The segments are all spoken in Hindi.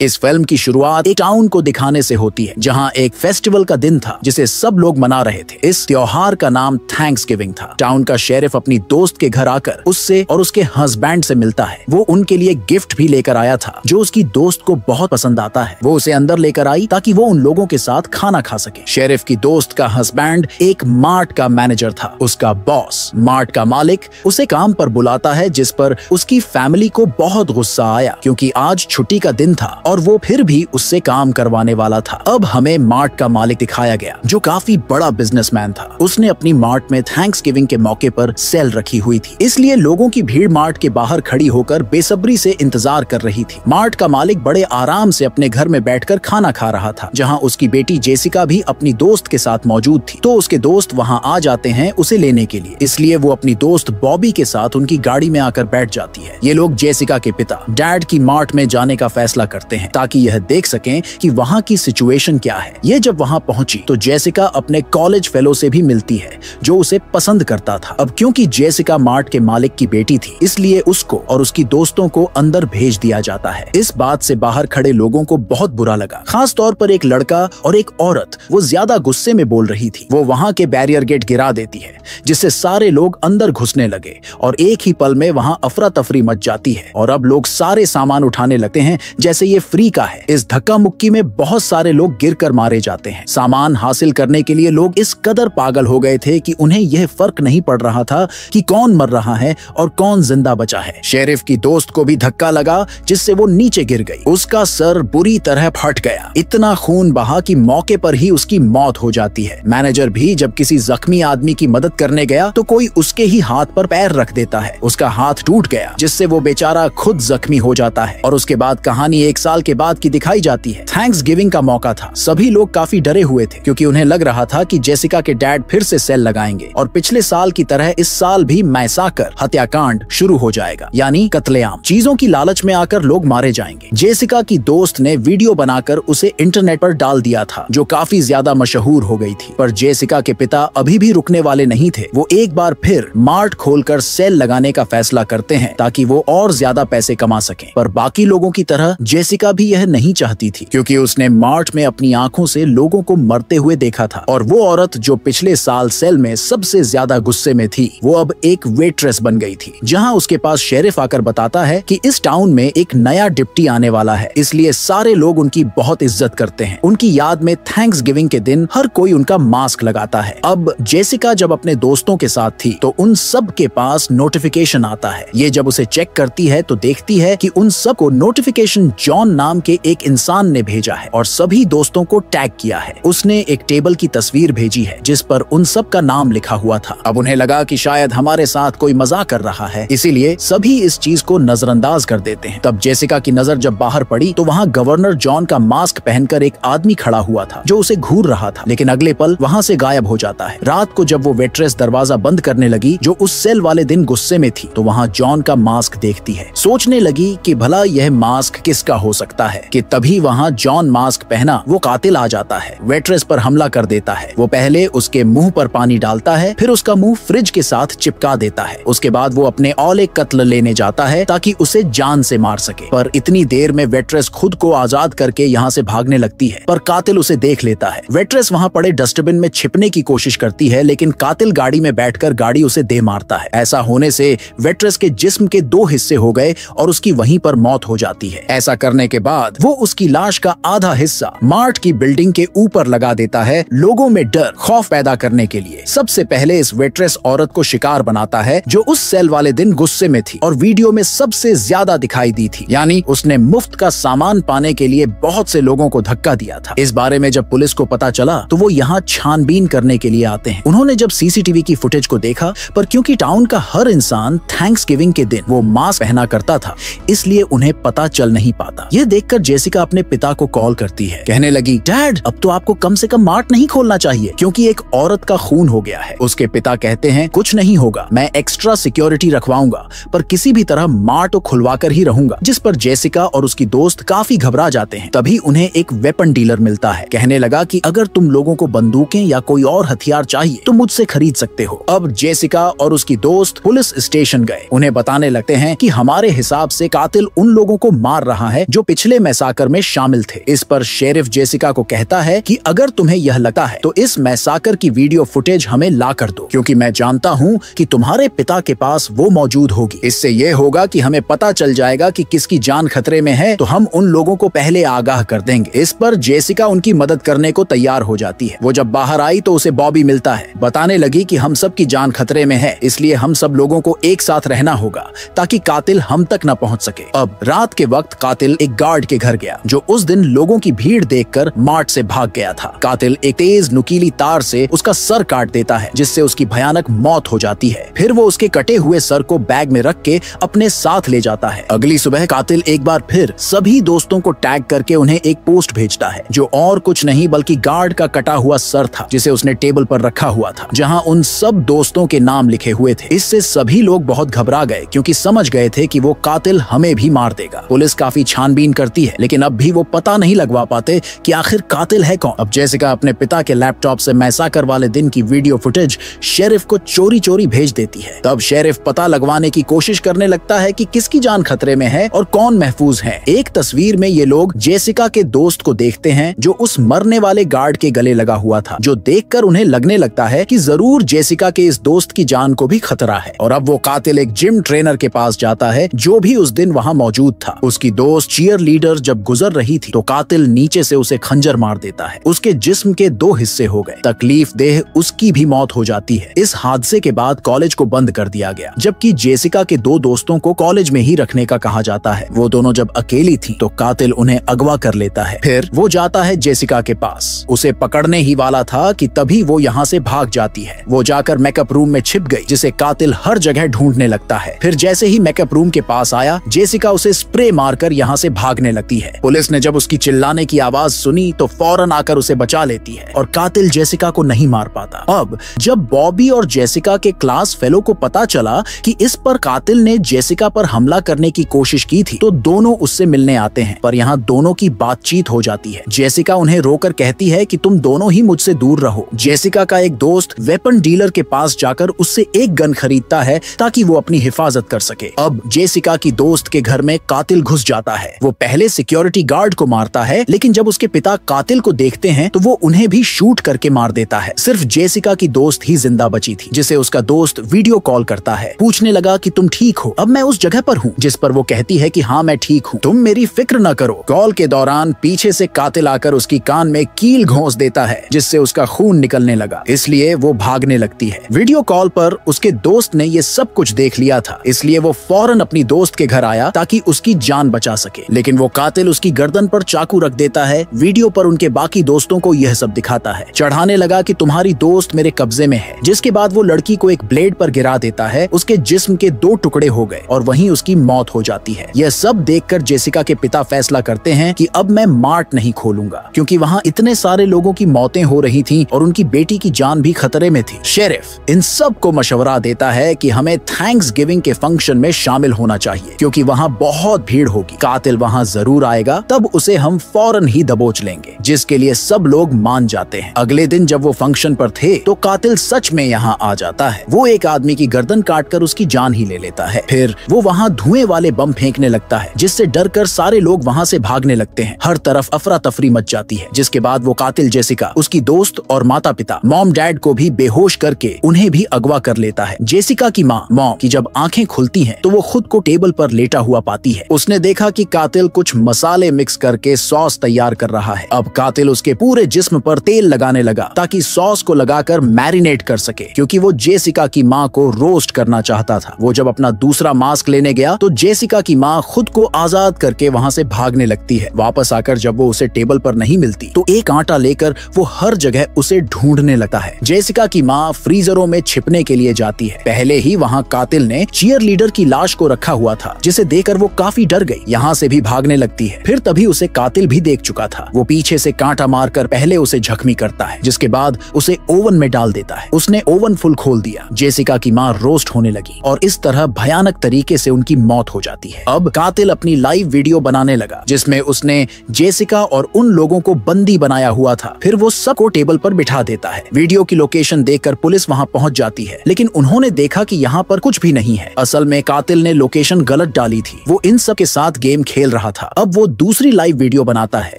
इस फिल्म की शुरुआत एक टाउन को दिखाने से होती है जहां एक फेस्टिवल का दिन था जिसे सब लोग मना रहे थे। इस त्योहार का नाम थैंक्सगिविंग था। टाउन का शेरिफ अपनी दोस्त के घर आकर उससे और उसके हस्बैंड से मिलता है। वो उनके लिए गिफ्ट भी लेकर आया था जो उसकी दोस्त को बहुत पसंद आता है। वो उसे अंदर लेकर आई ताकि वो उन लोगों के साथ खाना खा सके। शेरिफ की दोस्त का हस्बैंड एक मार्ट का मैनेजर था। उसका बॉस मार्ट का मालिक उसे काम पर बुलाता है, जिस पर उसकी फैमिली को बहुत गुस्सा आया क्योंकि आज छुट्टी का दिन था और वो फिर भी उससे काम करवाने वाला था। अब हमें मार्ट का मालिक दिखाया गया जो काफी बड़ा बिजनेसमैन था। उसने अपनी मार्ट में थैंक्सगिविंग के मौके पर सेल रखी हुई थी, इसलिए लोगों की भीड़ मार्ट के बाहर खड़ी होकर बेसब्री से इंतजार कर रही थी। मार्ट का मालिक बड़े आराम से अपने घर में बैठकर खाना खा रहा था, जहां उसकी बेटी जेसिका भी अपनी दोस्त के साथ मौजूद थी। तो उसके दोस्त वहां आ जाते हैं उसे लेने के लिए, इसलिए वो अपनी दोस्त बॉबी के साथ उनकी गाड़ी में आकर बैठ जाती है। ये लोग जेसिका के पिता डैड की मार्ट में जाने का फैसला करते हैं ताकि यह देख सकें कि वहां की सिचुएशन क्या है। ये जब वहां पहुंची तो जेसिका अपने कॉलेज फेलो से भी मिलती है जो उसे पसंद करता था। अब क्योंकि जेसिका मार्ट के मालिक की बेटी थी, इसलिए उसको और उसकी दोस्तों को अंदर भेज दिया जाता है। इस बात से बाहर खड़े लोगों को बहुत बुरा लगा, खास तौर पर एक लड़का और एक औरत। वो ज्यादा गुस्से में बोल रही थी। वो वहां के बैरियर गेट गिरा देती है जिससे सारे लोग अंदर घुसने लगे और एक ही पल में वहां अफरा तफरी मच जाती है और अब लोग सारे सामान उठाने लगते हैं जैसे ये फ्री का है। इस धक्का मुक्की में बहुत सारे लोग गिरकर मारे जाते हैं। सामान हासिल करने के लिए लोग इस कदर पागल हो गए थे कि उन्हें यह फर्क नहीं पड़ रहा था कि कौन मर रहा है और कौन जिंदा बचा है। शेरिफ की दोस्त को भी धक्का लगा जिससे वो नीचे गिर गई। उसका सर बुरी तरह फट गया। इतना खून बहा कि मौके पर ही उसकी मौत हो जाती है। मैनेजर भी जब किसी जख्मी आदमी की मदद करने गया तो कोई उसके ही हाथ पर पैर रख देता है। उसका हाथ टूट गया जिससे वो बेचारा खुद जख्मी हो जाता है और उसके बाद कहानी 1 साल के बाद की दिखाई जाती है। थैंक्सगिविंग का मौका था। सभी लोग काफी डरे हुए थे क्योंकि उन्हें लग रहा था कि जेसिका के डैड फिर से सेल लगाएंगे और पिछले साल की तरह इस साल भी मैसाकर हत्याकांड शुरू हो जाएगा, यानी कत्लेआम। चीजों की लालच में आकर लोग मारे जाएंगे। जेसिका की दोस्त ने वीडियो बनाकर उसे इंटरनेट पर डाल दिया था जो काफी ज्यादा मशहूर हो गई थी। पर जेसिका के पिता अभी भी रुकने वाले नहीं थे। वो एक बार फिर मार्ट खोलकर सेल लगाने का फैसला करते हैं ताकि वो और ज्यादा पैसे कमा सकें। पर बाकी लोगों की तरह जेसिका भी यह नहीं चाहती थी क्योंकि उसने मार्ट में अपनी आंखों से लोगों को मरते हुए देखा था और वो औरत जो पिछले साल सेल में सबसे ज्यादा गुस्से में थी वो अब एक वेट्रेस बन गई थी। जहां उसके पास शेरिफ आकर बताता है कि इस टाउन में एक नया डिप्टी आने वाला है, इसलिए सारे लोग उनकी बहुत इज्जत करते हैं। उनकी याद में थैंक्सगिविंग के दिन हर कोई उनका मास्क लगाता है। अब जेसिका जब अपने दोस्तों के साथ थी तो उन सब के पास नोटिफिकेशन आता है। ये जब उसे चेक करती है तो देखती है कि उन सब को नोटिफिकेशन जॉन नाम के एक इंसान ने भेजा है और सभी दोस्तों को टैग किया है। उसने एक टेबल की तस्वीर भेजी है जिस पर उन सब का नाम लिखा हुआ था। अब उन्हें लगा कि शायद हमारे साथ कोई मजाक कर रहा है, इसीलिए सभी इस चीज को नजरअंदाज कर देते हैं। तब जेसिका की नजर जब बाहर पड़ी तो वहाँ गवर्नर जॉन का मास्क पहनकर एक आदमी खड़ा हुआ था जो उसे घूर रहा था, लेकिन अगले पल वहाँ से गायब हो जाता है। रात को जब वो वेट्रेस दरवाजा बंद करने लगी जो उस सेल वाले दिन गुस्से में थी तो वहाँ जॉन का मास्क देखती है। सोचने लगी कि भला यह मास्क किसका हो सकता है कि तभी वहाँ जॉन मास्क पहना वो कातिल आ जाता है। वेट्रेस पर हमला कर देता है। वो पहले उसके मुंह पर पानी डालता है, फिर उसका मुंह फ्रिज के साथ चिपका देता है। उसके बाद वो अपने औले कत्ल लेने जाता है ताकि उसे जान से मार सके। पर इतनी देर में वेट्रेस खुद को आजाद करके यहाँ से भागने लगती है, पर कातिल उसे देख लेता है। वेट्रेस वहाँ पड़े डस्टबिन में छिपने की कोशिश करती है, लेकिन कातिल गाड़ी में बैठकर गाड़ी उसे दे मारता है। ऐसा होने से वेट्रेस के जिस्म के 2 हिस्से हो गए और उसकी वहीं पर मौत हो जाती है। ऐसा करने के बाद वो उसकी लाश का आधा हिस्सा मार्ट की बिल्डिंग के ऊपर लगा देता है, लोगों में डर खौफ पैदा करने के लिए। सबसे पहले इस वेट्रेस औरत को शिकार बनाता है जो उस सेल वाले दिन गुस्से में थी और वीडियो में सबसे ज्यादा दिखाई दी थी, यानी उसने मुफ्त का सामान पाने के लिए बहुत से लोगों को धक्का दिया था। इस बारे में जब पुलिस को पता चला तो वो यहाँ छानबीन करने के लिए आते हैं। उन्होंने जब सीसीटीवी की फुटेज को देखा, पर क्योंकि टाउन का हर इंसान थैंक्सगिविंग के दिन वो मास्क पहना करता था, इसलिए उन्हें पता चल नहीं पाता। ये देखकर जेसिका अपने पिता को कॉल करती है। कहने लगी, डैड अब तो आपको कम से कम मार्ट नहीं खोलना चाहिए क्योंकि एक औरत का खून हो गया है। उसके पिता कहते हैं, कुछ नहीं होगा, मैं एक्स्ट्रा सिक्योरिटी रखवाऊंगा, पर किसी भी तरह मार्ट खुलवा कर ही रहूंगा। जिस पर जेसिका और उसकी दोस्त काफी घबरा जाते हैं। तभी उन्हें एक वेपन डीलर मिलता है। कहने लगा कि अगर तुम लोगों को बंदूकें या कोई और हथियार चाहिए तो मुझसे खरीद सकते हो। अब जेसिका और उसकी दोस्त पुलिस स्टेशन गए। उन्हें बताने लगते हैं कि हमारे हिसाब से कातिल उन लोगों को मार रहा है जो पिछले मैसाकर में शामिल थे। इस पर शेरिफ जेसिका को कहता है कि अगर तुम्हें यह लगता है तो इस मैसाकर की वीडियो फुटेज हमें ला कर दो, क्योंकि मैं जानता हूँ कि तुम्हारे पिता के पास वो मौजूद होगी। इससे यह होगा कि हमें पता चल जाएगा कि किसकी जान खतरे में है, तो हम उन लोगों को पहले आगाह कर देंगे। इस पर जेसिका उनकी मदद करने को तैयार हो जाती है। वो जब बाहर आई तो उसे बॉबी मिलता है। बताने लगी कि हम सब की जान खतरे में है, इसलिए हम सब लोगों को एक साथ रहना होगा ताकि कातिल हम तक न पहुंच सके। अब रात के वक्त कातिल एक गार्ड के घर गया जो उस दिन लोगों की भीड़ देखकर मार्ट से भाग गया था। कातिल एक तेज नुकीली तार से उसका सर काट देता है, जिससे उसकी भयानक मौत हो जाती है। फिर वो उसके कटे हुए सर को बैग में रख के अपने साथ ले जाता है। अगली सुबह कातिल एक बार फिर सभी दोस्तों को टैग करके उन्हें एक पोस्ट भेजता है, जो और कुछ नहीं बल्कि गार्ड का कटा हुआ सर था, जिसे उसने टेबल पर रखा हुआ था, जहां उन सब दोस्तों के नाम लिखे हुए थे। इससे सभी लोग बहुत घबरा गए, क्योंकि समझ गए थे कि वो कातिल हमें भी मार देगा। पुलिस काफी छानबीन करती है, लेकिन अब भी वो पता नहीं लगवा पाते कि आखिर कातिल है कौन। अब जेसिका अपने पिता के लैपटॉप से मैसाकर वाले दिन की वीडियो फुटेज शेरिफ को चोरी चोरी भेज देती है। तब शेरिफ पता लगवाने की कोशिश करने लगता है कि किसकी जान खतरे में है और कौन महफूज है। एक तस्वीर में ये लोग जेसिका के दोस्त को देखते हैं, जो उस मरने वाले गार्ड के गले लगा हुआ था, जो देखकर उन्हें लगने लगता है कि जरूर जेसिका के इस दोस्त की जान को भी खतरा है। और अब वो कातिल एक जिम ट्रेनर के पास जाता है, जो भी उस दिन वहाँ मौजूद था। उसकी दोस्त चीयर लीडर जब गुजर रही थी तो कातिल नीचे से उसे खंजर मार देता है। उसके जिस्म के 2 हिस्से हो गए। तकलीफ देह उसकी भी मौत हो जाती है। इस हादसे के बाद कॉलेज को बंद कर दिया गया, जबकि जेसिका के 2 दोस्तों को कॉलेज में ही रखने का कहा जाता है। वो दोनों जब अकेली थी तो कातिल उन्हें अगवा कर लेता है। फिर वो जाता है जेसिका के पास। उसे पकड़ने ही वाला था कि तभी वो यहाँ से भाग जाती है। वो जाकर मेकअप रूम में छिप गई, जिसे कातिल हर जगह ढूंढने लगता है। फिर जैसे ही मेकअप रूम के पास आया, जेसिका उसे स्प्रे मारकर यहाँ से भागने लगती है। पुलिस ने जब उसकी चिल्लाने की आवाज सुनी तो फौरन आकर उसे बचा लेती है और कातिल जेसिका को नहीं मार पाता। अब जब बॉबी और जेसिका के क्लास फेलो को पता चला कि इस पर कातिल ने जेसिका पर हमला करने की कोशिश की थी, तो दोनों उससे मिलने आते हैं। पर यहाँ दोनों की बातचीत हो जाती है। जेसिका उन्हें रोकर कहती है कि तुम दोनों ही मुझसे दूर रहो। जेसिका का एक दोस्त वेपन डीलर के पास जाकर उससे एक गन खरीदता है ताकि वो अपनी हिफाजत कर सके। अब जेसिका की दोस्त के घर में कातिल घुस जाता है। वो पहले सिक्योरिटी गार्ड को मारता है, लेकिन जब उसके पिता कातिल को देखते हैं तो वो उन्हें भी शूट करके मार देता है। सिर्फ जेसिका की दोस्त ही जिंदा बची थी, जिसे उसका दोस्त वीडियो कॉल करता है। पूछने लगा कि तुम ठीक हो? अब मैं उस जगह पर हूँ, जिस पर वो कहती है कि हाँ मैं ठीक हूँ, तुम मेरी फिक्र न करो। कॉल के दौरान पीछे से कातिल आकर उसकी कान में कील घोंस देता है, जिससे उसका खून निकलने लगा, इसलिए वो भागने लगती है। वीडियो कॉल पर उसके दोस्त ने ये सब कुछ देख लिया था, इसलिए वो फौरन अपनी दोस्त के घर आया ताकि उसकी जान बचा सके। लेकिन वो कातिल उसकी गर्दन पर चाकू रख देता है। वीडियो पर उनके बाकी दोस्तों को यह सब दिखाता है। चढ़ाने लगा कि तुम्हारी दोस्त मेरे कब्जे में है, जिसके बाद वो लड़की को एक ब्लेड पर गिरा देता है। उसके जिस्म के 2 टुकड़े हो गए और वहीं उसकी मौत हो जाती है। यह सब देखकर जेसिका के पिता फैसला करते हैं कि अब मैं मार्ट नहीं खोलूंगा, क्योंकि वहाँ इतने सारे लोगों की मौतें हो रही थी और उनकी बेटी की जान भी खतरे में थी। शेरिफ इन सब को मशवरा देता है कि हमें थैंक्स गिविंग के फंक्शन में शामिल होना चाहिए, क्योंकि वहाँ बहुत भीड़ होगी। कातिल वहाँ जरूर आएगा, तब उसे हम फौरन ही दबोच लेंगे, जिसके लिए सब लोग मान जाते हैं। अगले दिन जब वो फंक्शन पर थे तो कातिल सच में यहाँ आ जाता है। वो एक आदमी की गर्दन काटकर उसकी जान ही ले लेता है। फिर वो वहाँ धुएं वाले बम फेंकने लगता है, जिससे डरकर सारे लोग वहाँ से भागने लगते हैं। हर तरफ अफरा तफरी मच जाती है, जिसके बाद वो कातिल जेसिका, उसकी दोस्त और माता पिता, मॉम डैड को भी बेहोश करके उन्हें भी अगवा कर लेता है। जेसिका की माँ मॉम की जब आंखें खुलती हैं तो वो खुद को टेबल पर लेटा हुआ पाती है। उसने देखा कि कातिल कुछ मसाले मिक्स करके सॉस तैयार कर रहा है। अब कातिल उसके पूरे जिस्म पर तेल लगाने लगा ताकि सॉस को लगाकर मैरिनेट कर सके, क्योंकि वो जेसिका की माँ को रोस्ट करना चाहता था। वो जब अपना दूसरा मास्क लेने गया तो जेसिका की माँ खुद को आजाद करके वहाँ से भागने लगती है। वापस आकर जब वो उसे टेबल पर नहीं मिलती तो एक आटा लेकर वो हर जगह उसे ढूंढने लगता है। जेसिका की माँ फ्रीजरों में छिपने के लिए जाती है। पहले ही वहाँ कातिल ने चीयर लीडर की लाश को रखा हुआ था, जिसे देखकर वो काफी डर गई। यहाँ से भी भागने लगती है। फिर तभी उसे कातिल भी देख चुका था। वो पीछे से कांटा मारकर पहले उसे जख्मी करता है, जिसके बाद उसे ओवन में डाल देता है। उसने ओवन फुल खोल दिया। जेसिका की माँ रोस्ट होने लगी और इस तरह भयानक तरीके से उनकी मौत हो जाती है। अब कातिल अपनी लाइव वीडियो बनाने लगा, जिसमें उसने जेसिका और उन लोगों को बंदी बनाया हुआ था। फिर वो सबको टेबल पर बिठा देता है। वीडियो की लोकेशन देखकर पुलिस वहाँ पहुँच जाती है, लेकिन उन्होंने देखा कि यहाँ पर कुछ भी नहीं है। असल में कातिल ने लोकेशन गलत डाली थी। वो इन सब के साथ गेम खेल रहा था। अब वो दूसरी लाइव वीडियो बनाता है।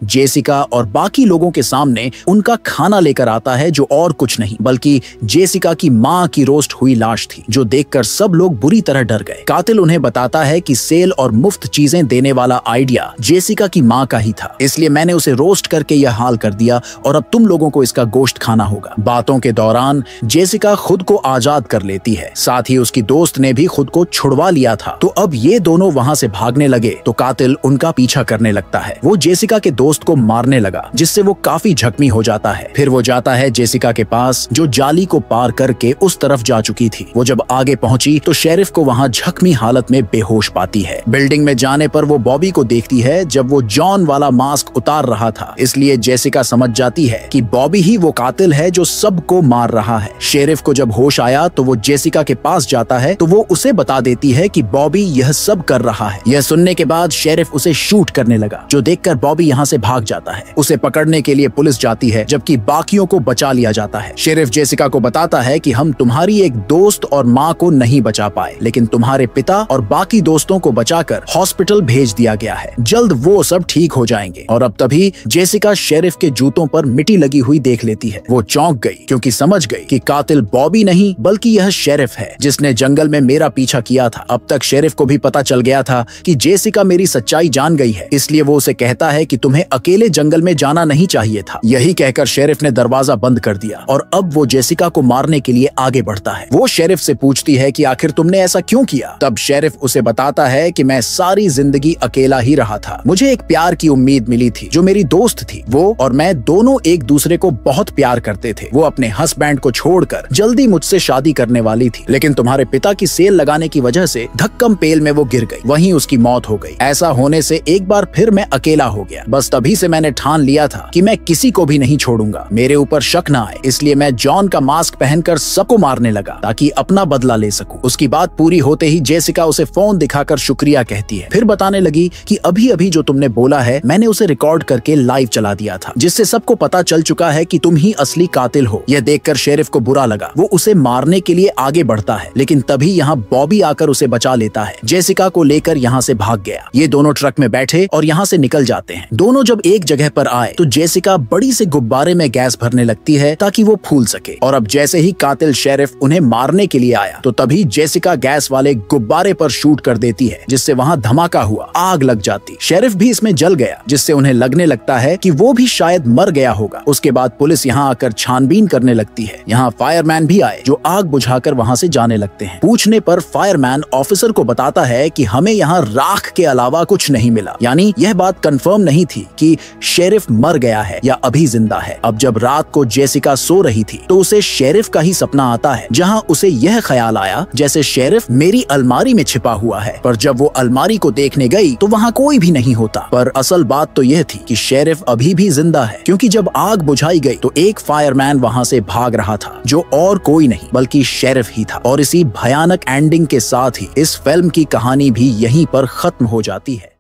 जेसिका और बाकी लोगों के सामने उनका खाना लेकर आता है, जो और कुछ नहीं बल्कि जेसिका की माँ की रोस्ट हुई लाश थी, जो देखकर सब लोग बुरी तरह डर गए। कातिल उन्हें बताता है कि सेल और मुफ्त चीजें देने वाला आइडिया जेसिका की माँ का ही था, इसलिए मैंने उसे रोस्ट करके यह हाल कर दिया और अब तुम लोगों को इसका गोश्त खाना होगा। बातों के दौरान जेसिका खुद को आजाद कर लेती है, साथ ही उसकी दोस्त ने भी खुद को छुड़वा लिया था। तो अब ये दोनों वहां से भागने लगे तो कातिल उनका पीछा करने लगता है। वो जेसिका के दोस्त को मारने लगा, जिससे वो काफी जख्मी हो जाता है। फिर वो जाता है जेसिका के पास, जो जाली को पार करके उस तरफ जा चुकी थी। वो जब आगे पहुंची तो शेरिफ को वहां जख्मी हालत में बेहोश पाती है। बिल्डिंग में जाने पर वो बॉबी को देखती है जब वो जॉन वाला मास्क उतार रहा था, इसलिए जेसिका समझ जाती है कि बॉबी ही वो कातिल है जो सबको मार रहा है। शेरिफ को जब होश आया तो वो जेसिका के पास जाता है तो वो उसे बता देती है कि बॉबी यह सब कर रहा है। यह सुनने के बाद शेरिफ उसे शूट करने लगा, जो देखकर बॉबी यहाँ से भाग जाता है। उसे पकड़ने के लिए पुलिस जाती है, जबकि बाकियों को बचा लिया जाता है। शेरिफ जेसिका को बताता है कि हम तुम्हारी एक दोस्त और माँ को नहीं बचा पाए, लेकिन तुम्हारे पिता और बाकी दोस्तों को बचाकर हॉस्पिटल भेज दिया गया है। जल्द वो सब ठीक हो जाएंगे। और अब तभी जेसिका शेरिफ के जूतों पर मिट्टी लगी हुई देख लेती है। वो चौंक गई, क्योंकि समझ गई कि कातिल बॉबी नहीं बल्कि यह शेरिफ है, जिसने जंगल में मेरा पीछा किया था। अब तक शेरिफ को भी पता चल गया था कि जेसिका मेरी सच्चाई जान गई है, इसलिए वो उसे कहता है कि तुम्हें अकेले जंगल में जाना नहीं चाहिए था। यही कहकर शेरिफ ने दरवाजा बंद कर दिया और अब वो जेसिका को मारने के लिए आगे बढ़ता है। वो शेरिफ से पूछती है कि आखिर तुमने ऐसा क्यों किया? तब शेरिफ उसे बताता है कि मैं सारी जिंदगी अकेला ही रहा था। मुझे एक प्यार की उम्मीद मिली थी, जो मेरी दोस्त थी। वो और मैं दोनों एक दूसरे को बहुत प्यार करते थे। वो अपने हस्बैंड को छोड़कर जल्दी मुझसे शादी करने वाली थी, लेकिन तुम्हारे पिता की सेल लगाने की वजह से धक्कम पेल में वो गिर गई, वहीं उसकी मौत हो गई। ऐसा होने से एक बार फिर मैं अकेला हो गया। बस तभी से मैंने ठान लिया था कि मैं किसी को भी नहीं छोड़ूंगा। मेरे ऊपर शक ना आए, इसलिए मैं जॉन का मास्क पहनकर सबको मारने लगा ताकि अपना बदला ले सकूं। उसकी बात पूरी होते ही जेसिका उसे फोन दिखाकर शुक्रिया कहती है। फिर बताने लगी कि अभी अभी जो तुमने बोला है मैंने उसे रिकॉर्ड करके लाइव चला दिया था, जिससे सबको पता चल चुका है कि तुम ही असली कातिल हो। यह देखकर शेरिफ को बुरा लगा। वो उसे मारने के लिए आगे बढ़ता है, लेकिन तभी यहाँ बॉबी आकर उसे बचा लेता है। जेसिका को लेकर यहाँ से भाग गया। ये दोनों ट्रक में बैठे और यहाँ से निकल जाते हैं। दोनों जब एक जगह पर आए तो जेसिका बड़ी से गुब्बारे में गैस भरने लगती है ताकि वो फूल सके। और अब जैसे ही कातिल शेरिफ उन्हें मारने के लिए आया तो तभी जेसिका गैस वाले गुब्बारे पर शूट कर देती है, जिससे वहाँ धमाका हुआ, आग लग जाती। शेरिफ भी इसमें जल गया, जिससे उन्हें लगने लगता है कि वो भी शायद मर गया होगा। उसके बाद पुलिस यहाँ आकर छानबीन करने लगती है। यहाँ फायरमैन भी आए, जो आग बुझाकर वहाँ से जाने लगते हैं। पूछने पर फायरमैन ऑफिसर को बताता है कि हमें यहाँ राख के अलावा कुछ नहीं मिला, यानी यह बात कंफर्म नहीं थी कि शेरिफ मर गया है या अभी जिंदा है। अब जब रात को जेसिका सो रही थी तो उसे शेरिफ का ही सपना आता है, जहाँ उसे यह ख्याल आया जैसे शेरिफ मेरी अलमारी में छिपा हुआ है। पर जब वो अलमारी को देखने गई तो वहाँ कोई भी नहीं होता। पर असल बात तो यह थी कि शेरिफ अभी भी जिंदा है, क्योंकि जब आग बुझाई गई तो एक फायरमैन वहाँ से भाग रहा था, जो और कोई नहीं बल्कि शेरिफ ही था। और इसी भयानक एंडिंग के साथ ही इस फिल्म की कहानी भी यहीं पर खत्म हो जाती है।